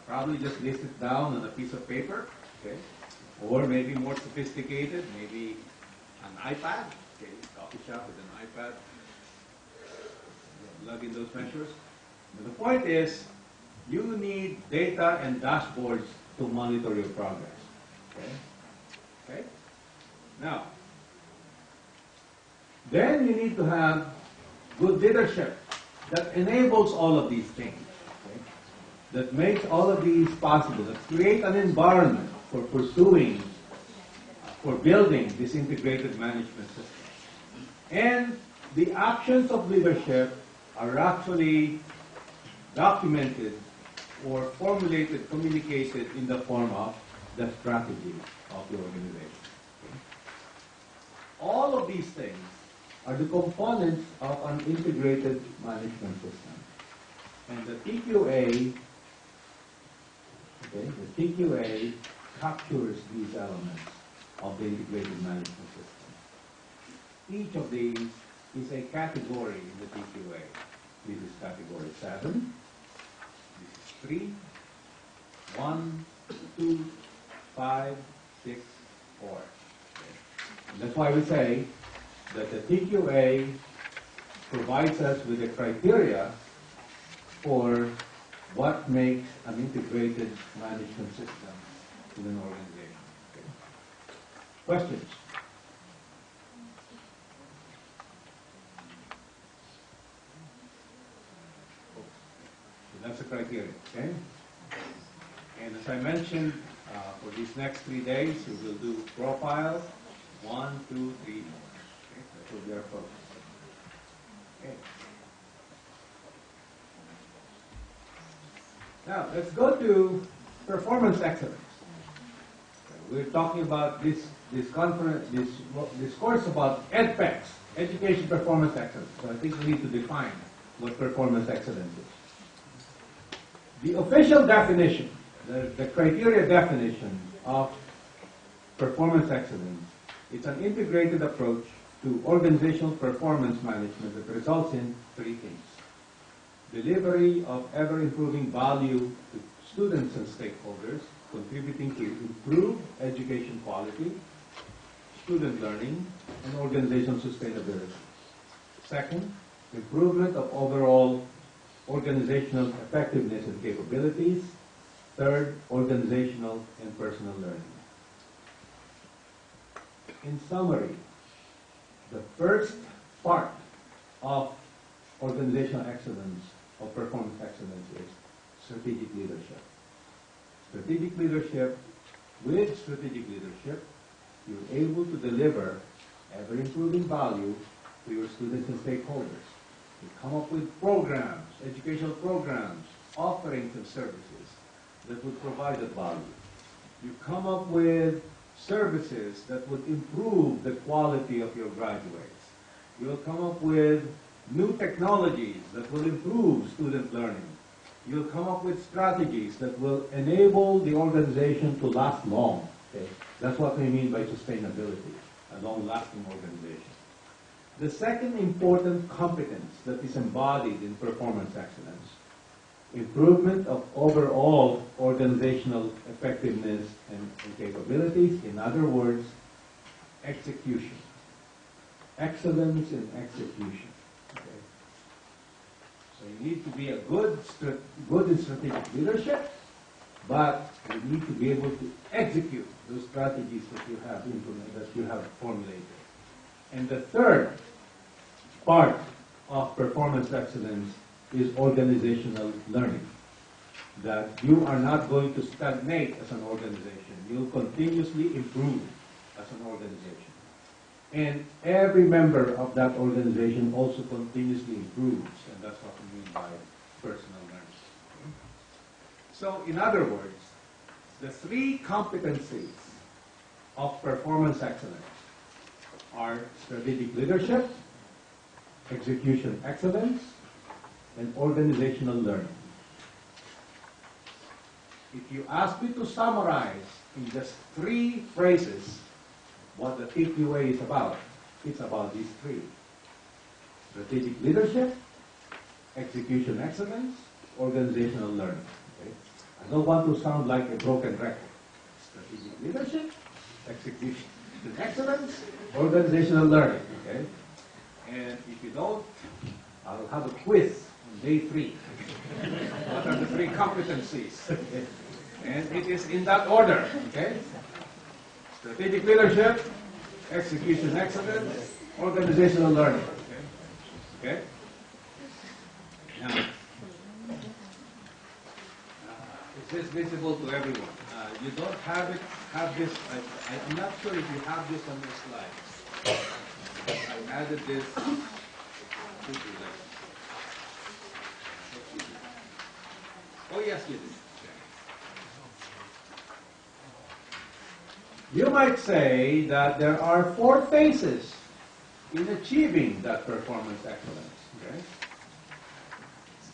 probably just list it down on a piece of paper, okay? Or maybe more sophisticated, maybe an iPad, okay? Coffee shop with an iPad. Plug in those measures. But the point is, you need data and dashboards to monitor your progress. Okay? Okay? Now, then you need to have good leadership that enables all of these things. Okay? That makes all of these possible, that create an environment for pursuing, for building this integrated management system. And the actions of leadership are actually documented or formulated, communicated in the form of the strategy of the organization. Okay? All of these things are the components of an integrated management system. And the TQA, okay, the TQA captures these elements of the integrated management system. Each of these is a category in the TQA. This is category 7. This is 3, 1, 2, 5, 6, 4. Okay. And that's why we say that the TQA provides us with a criteria for what makes an integrated management system in an organization. Okay. Questions? That's the criteria, okay? And as I mentioned, for these next 3 days, we will do profiles, 1, 2, 3, 4. Okay? That will be our focus. Okay. Now, let's go to performance excellence. We're talking about this conference, this course about EdPEX, Education Performance Excellence. So I think we need to define what performance excellence is. The official definition, the criteria definition of performance excellence, it's an integrated approach to organizational performance management that results in 3 things. Delivery of ever-improving value to students and stakeholders, contributing to improved education quality, student learning, and organizational sustainability. Second, improvement of overall organizational effectiveness and capabilities. Third, organizational and personal learning. In summary, the first part of organizational excellence, or performance excellence, is strategic leadership. Strategic leadership, with strategic leadership, you're able to deliver ever-improving value to your students and stakeholders. You come up with programs, educational programs, offerings and services that would provide that value. You come up with services that would improve the quality of your graduates. You'll come up with new technologies that will improve student learning. You'll come up with strategies that will enable the organization to last long. Okay? That's what we mean by sustainability, a long-lasting organization. The second important competence that is embodied in performance excellence, improvement of overall organizational effectiveness and capabilities. In other words, execution. Excellence in execution. Okay? So you need to be a good in strategic leadership, but you need to be able to execute those strategies that you have implemented, that you have formulated. And the third part of performance excellence is organizational learning. That you are not going to stagnate as an organization. You'll continuously improve as an organization. And every member of that organization also continuously improves, and that's what we mean by personal learning. Okay? So, in other words, the 3 competencies of performance excellence are strategic leadership, execution excellence, and organizational learning. If you ask me to summarize in just 3 phrases what the TQA is about, it's about these 3. Strategic leadership, execution excellence, organizational learning. Okay? I don't want to sound like a broken record. Strategic leadership, execution excellence, organizational learning. Okay? And if you don't, I'll have a quiz on day 3. What are the 3 competencies? Okay? And it is in that order. Okay? Strategic leadership, execution excellence, organizational learning. Okay? Okay? Now, is this visible to everyone? You don't have this, I'm not sure if you have this on your slides. I added this. Oh yes, you did. You might say that there are 4 phases in achieving that performance excellence. Okay?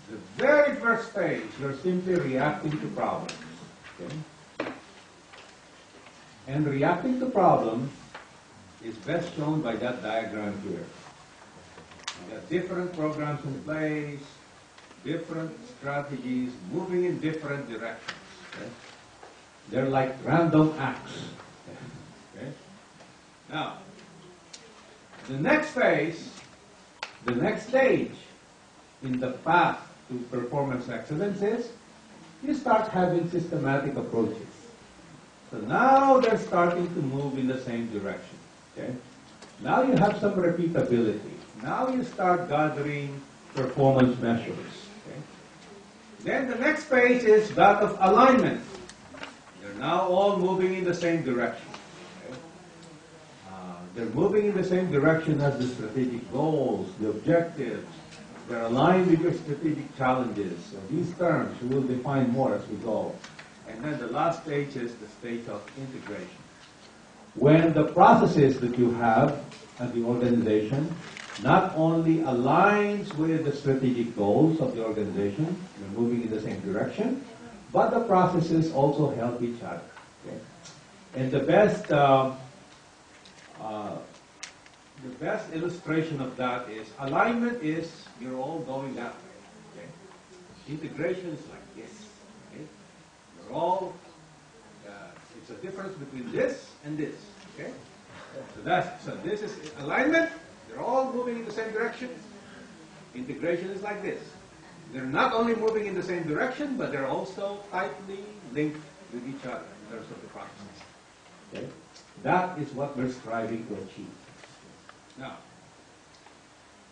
The very first phase, you're simply reacting to problems. Okay? And reacting to problems is best shown by that diagram here. You have different programs in place, different strategies, moving in different directions. Okay? They're like random acts. Okay? Now, the next phase, the next stage in the path to performance excellence is you start having systematic approaches. So now they're starting to move in the same direction. Okay? Now you have some repeatability. Now you start gathering performance measures. Okay? Then the next phase is that of alignment. They're now all moving in the same direction. Okay? They're moving in the same direction as the strategic goals, the objectives. They're aligned with your strategic challenges. So these terms we will define more as we go. And then the last stage is the stage of integration. When the processes that you have at the organization not only aligns with the strategic goals of the organization, you're moving in the same direction, but the processes also help each other. Okay? And the best illustration of that is alignment is you're all going that way. Okay? Integration is like this. Okay? You're all, it's a difference between this and this. Okay? So this is alignment. They're all moving in the same direction. Integration is like this. They're not only moving in the same direction, but they're also tightly linked with each other in terms of the process. Okay? That is what we're striving to achieve. Now,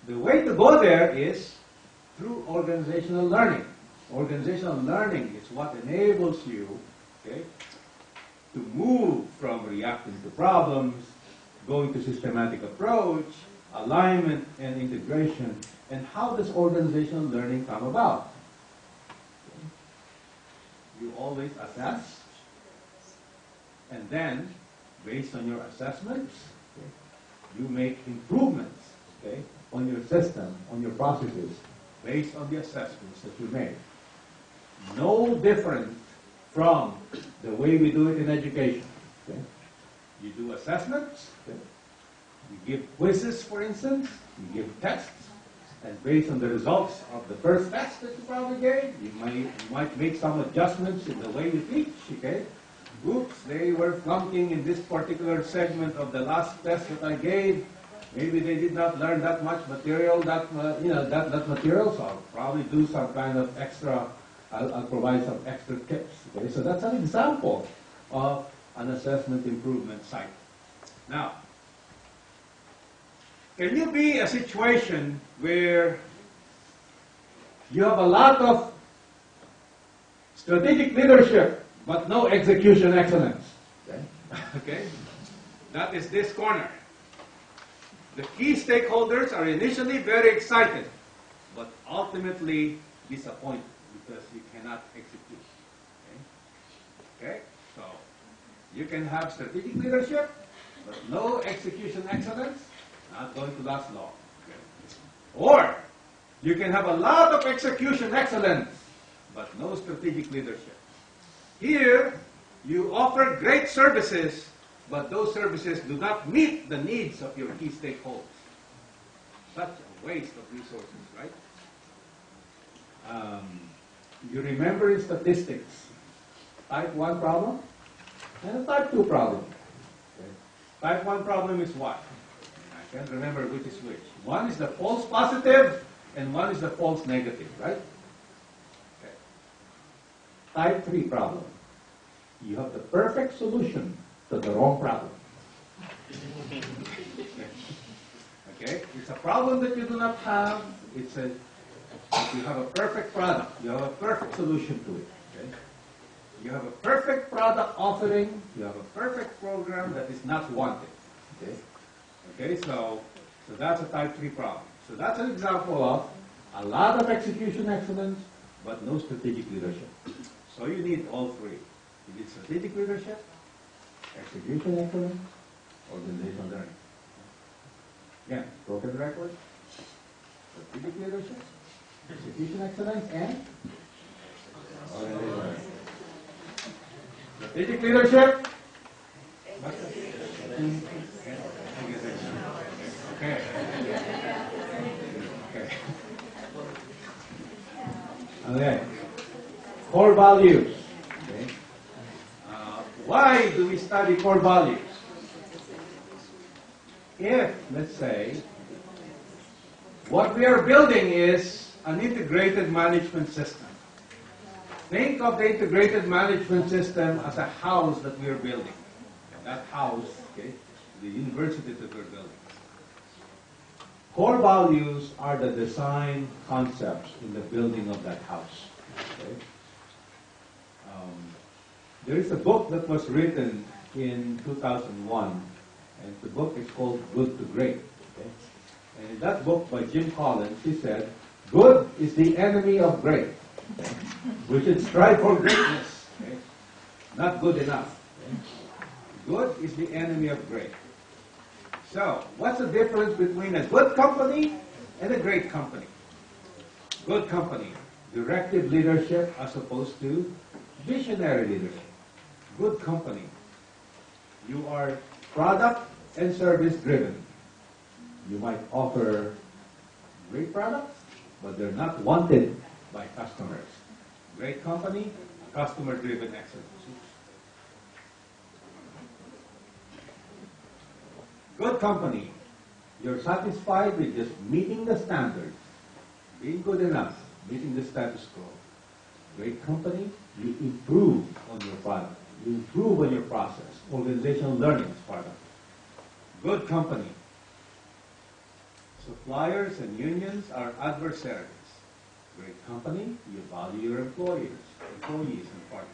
the way to go there is through organizational learning. Organizational learning is what enables you, okay, to move from reacting to problems, going to systematic approach, alignment and integration. And how does organizational learning come about? Okay. You always assess, and then, based on your assessments, okay, you make improvements, okay, on your system, on your processes, based on the assessments that you made. No different from the way we do it in education. Okay? You do assessments, okay? You give quizzes, for instance, you give tests, and based on the results of the first test that you probably gave, you might make some adjustments in the way you teach, okay? Oops, they were flunking in this particular segment of the last test that I gave. Maybe they did not learn that much material, that material, so I'll probably do some kind of extra, I'll provide some extra tips. Okay? So that's an example of an assessment improvement cycle. Now, can you be a situation where you have a lot of strategic leadership, but no execution excellence? Okay? Okay? That is this corner. The key stakeholders are initially very excited, but ultimately disappointed because you cannot execute. Okay? Okay? So, you can have strategic leadership, but no execution excellence, not going to last long. Okay? Or, you can have a lot of execution excellence, but no strategic leadership. Here, you offer great services, but those services do not meet the needs of your key stakeholders. Such a waste of resources, right? You remember in statistics, type 1 problem and a type 2 problem. Okay. Type 1 problem is what? I can't remember which is which. One is the false positive and one is the false negative, right? Okay. Type 3 problem. You have the perfect solution to the wrong problem. Okay? It's a problem that you do not have. You have a perfect product. You have a perfect solution to it. Okay? You have a perfect product offering. You have a perfect program that is not wanted. Okay? Okay, so that's a type 3 problem. So that's an example of a lot of execution excellence, but no strategic leadership. So you need all three. You need strategic leadership, execution excellence, organizational learning. Again, broken record, strategic leadership, execution excellence, and organizational learning. Strategic leadership. Okay. Okay. Core values. Okay. Why do we study core values? If, let's say, what we are building is an integrated management system. Think of the integrated management system as a house that we are building. That house, okay, the university that we're building. Core values are the design concepts in the building of that house. Okay? There is a book that was written in 2001, and the book is called Good to Great. Okay? And in that book by Jim Collins, he said, good is the enemy of great. Okay? We should strive for greatness, okay? Not good enough. Okay? Good is the enemy of great. So, what's the difference between a good company and a great company? Good company, directive leadership as opposed to visionary leadership. Good company, you are product and service driven. You might offer great products, but they're not wanted by customers. Great company, customer driven excellence. Good company, you're satisfied with just meeting the standards, being good enough, meeting the status quo. Great company, you improve on your product, you improve on your process. Organizational learning is part of it. Good company, suppliers and unions are adversaries. Great company, you value your employees and partners.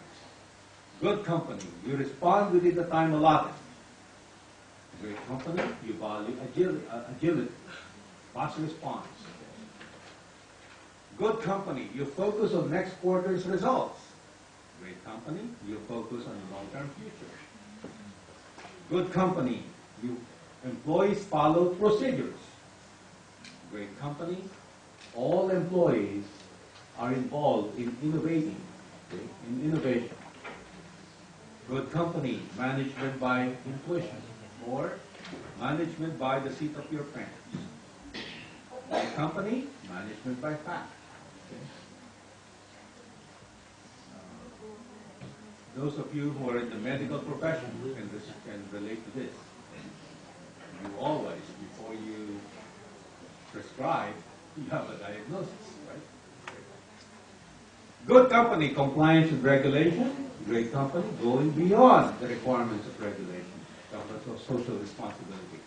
Good company, you respond within the time allotted. Great company, you value agility, fast response. Good company, you focus on next quarter's results. Great company, you focus on the long-term future. Good company, employees follow procedures. Great company, all employees are involved in innovating, okay, in innovation. Good company, management by intuition, or management by the seat of your pants. Good company, management by fact. Okay. Those of you who are in the medical profession can relate to this. You always, before you prescribe, you have a diagnosis, right? Good company, compliance with regulation. Great company, going beyond the requirements of regulation. Of social responsibility.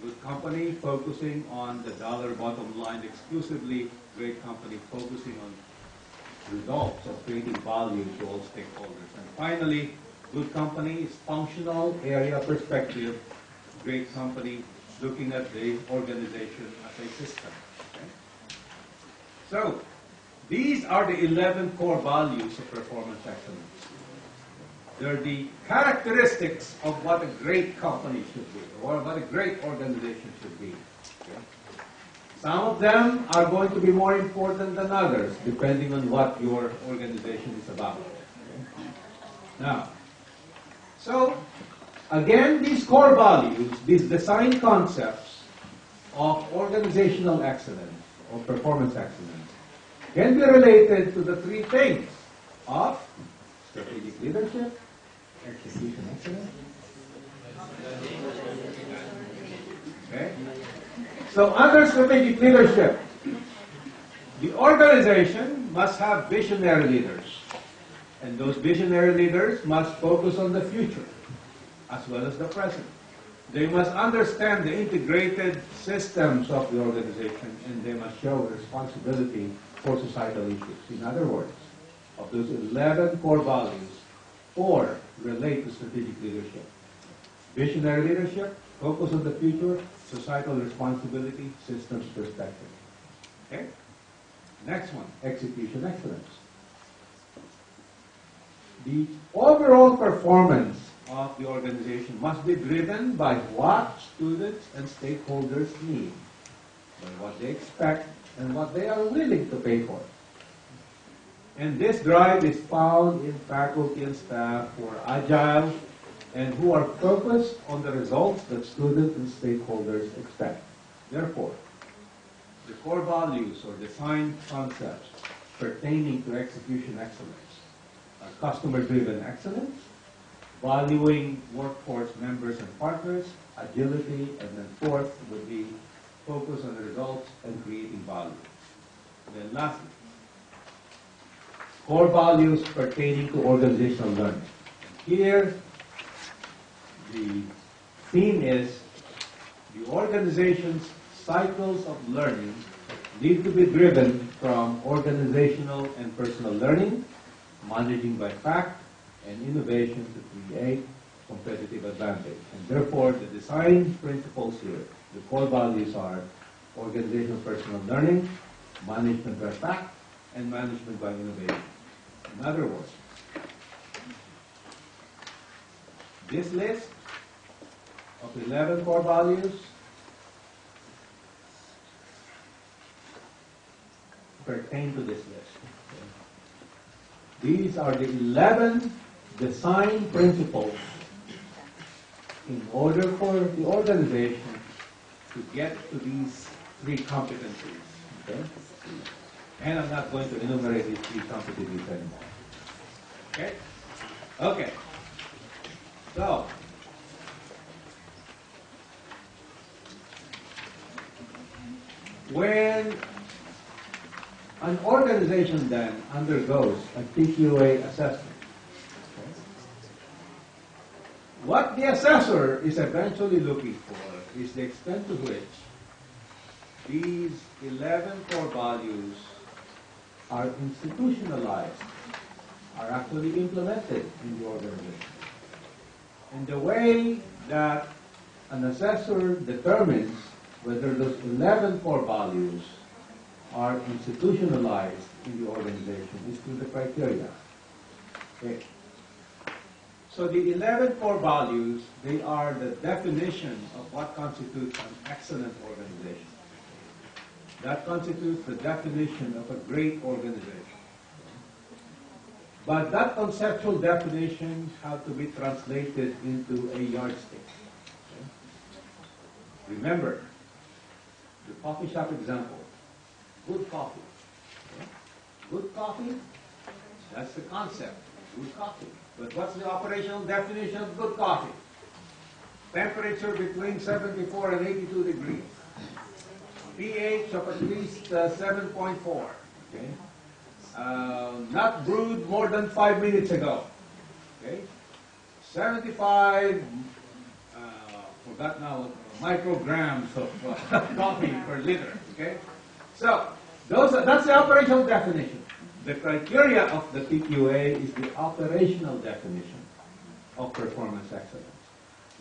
Good company, focusing on the dollar bottom line exclusively. Great company, focusing on results of creating value to all stakeholders. And finally, good company is functional area perspective. Great company, looking at the organization as a system. Okay? So, these are the 11 core values of performance excellence. They're the characteristics of what a great company should be, or what a great organization should be. Okay? Some of them are going to be more important than others, depending on what your organization is about. Okay? Now, so, again, these core values, these design concepts of organizational excellence, or performance excellence, can be related to the three things of strategic leadership, execution excellence. Okay? So under strategic leadership, the organization must have visionary leaders. And those visionary leaders must focus on the future as well as the present. They must understand the integrated systems of the organization, and they must show responsibility for societal issues. In other words, of those 11 core values, 4 relate to strategic leadership. Visionary leadership, focus on the future, societal responsibility, systems perspective. Okay? Next one, execution excellence. The overall performance of the organization must be driven by what students and stakeholders need, by what they expect, and what they are willing to pay for. And this drive is found in faculty and staff who are agile and who are focused on the results that students and stakeholders expect. Therefore, the core values or design concepts pertaining to execution excellence are customer-driven excellence, valuing workforce members and partners, agility, and then fourth would be focus on the results and creating value. And then lastly, core values pertaining to organizational learning. Here, the theme is the organization's cycles of learning need to be driven from organizational and personal learning, managing by fact, and innovation to create competitive advantage. And therefore, the design principles here, the core values are organizational personal learning, management by fact, and management by innovation. In other words, this list of 11 core values pertain to this list. These are the 11 design principles in order for the organization to get to these 3 competencies. Okay? And I'm not going to enumerate these 3 competencies anymore. Okay? Okay. So, when an organization then undergoes a TQA assessment, what the assessor is eventually looking for is the extent to which these 11 core values are institutionalized, are actually implemented in the organization. And the way that an assessor determines whether those 11 core values are institutionalized in the organization is through the criteria. Okay. So the 11 core values, they are the definition of what constitutes an excellent organization. That constitutes the definition of a great organization. But that conceptual definition has to be translated into a yardstick. Okay? Remember, the coffee shop example. Good coffee. Okay? Good coffee, that's the concept. Good coffee. But what's the operational definition of good coffee? Temperature between 74 and 82 degrees. pH of at least 7.4. Okay? Not brewed more than 5 minutes ago. Okay? 75, forgot now, micrograms of coffee per liter. Okay? So, that's the operational definition. The criteria of the TQA is the operational definition of performance excellence.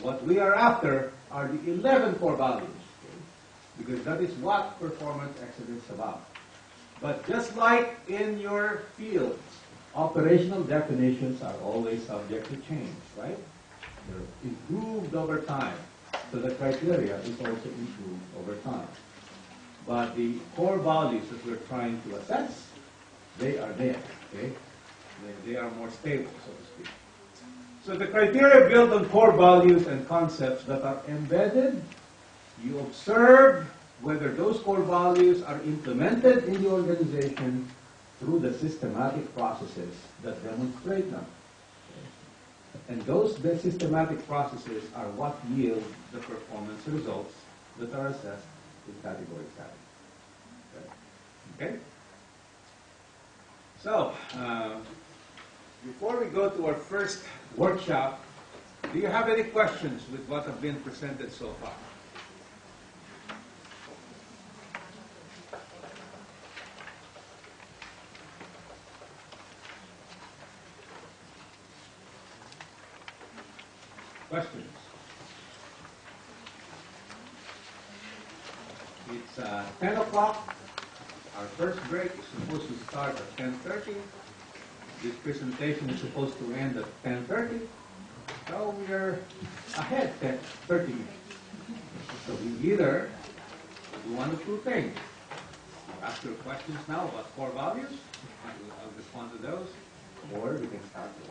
What we are after are the 11 core values, okay? Because that is what performance excellence is about. But just like in your fields, operational definitions are always subject to change, right? They're improved over time. So the criteria is also improved over time. But the core values that we're trying to assess, they are there, okay? They are more stable, so to speak. So the criteria build on core values and concepts that are embedded. You observe whether those core values are implemented in the organization through the systematic processes that demonstrate them. Okay? And those systematic processes are what yield the performance results that are assessed in category 7. Okay? So, before we go to our first workshop, do you have any questions with what have been presented so far? Questions? It's 10 o'clock. Our first break is supposed to start at 10:30. This presentation is supposed to end at 10:30. So we are ahead 30 minutes. So we either do one of two things. You ask your questions now about core values. I'll respond to those. Or we can start the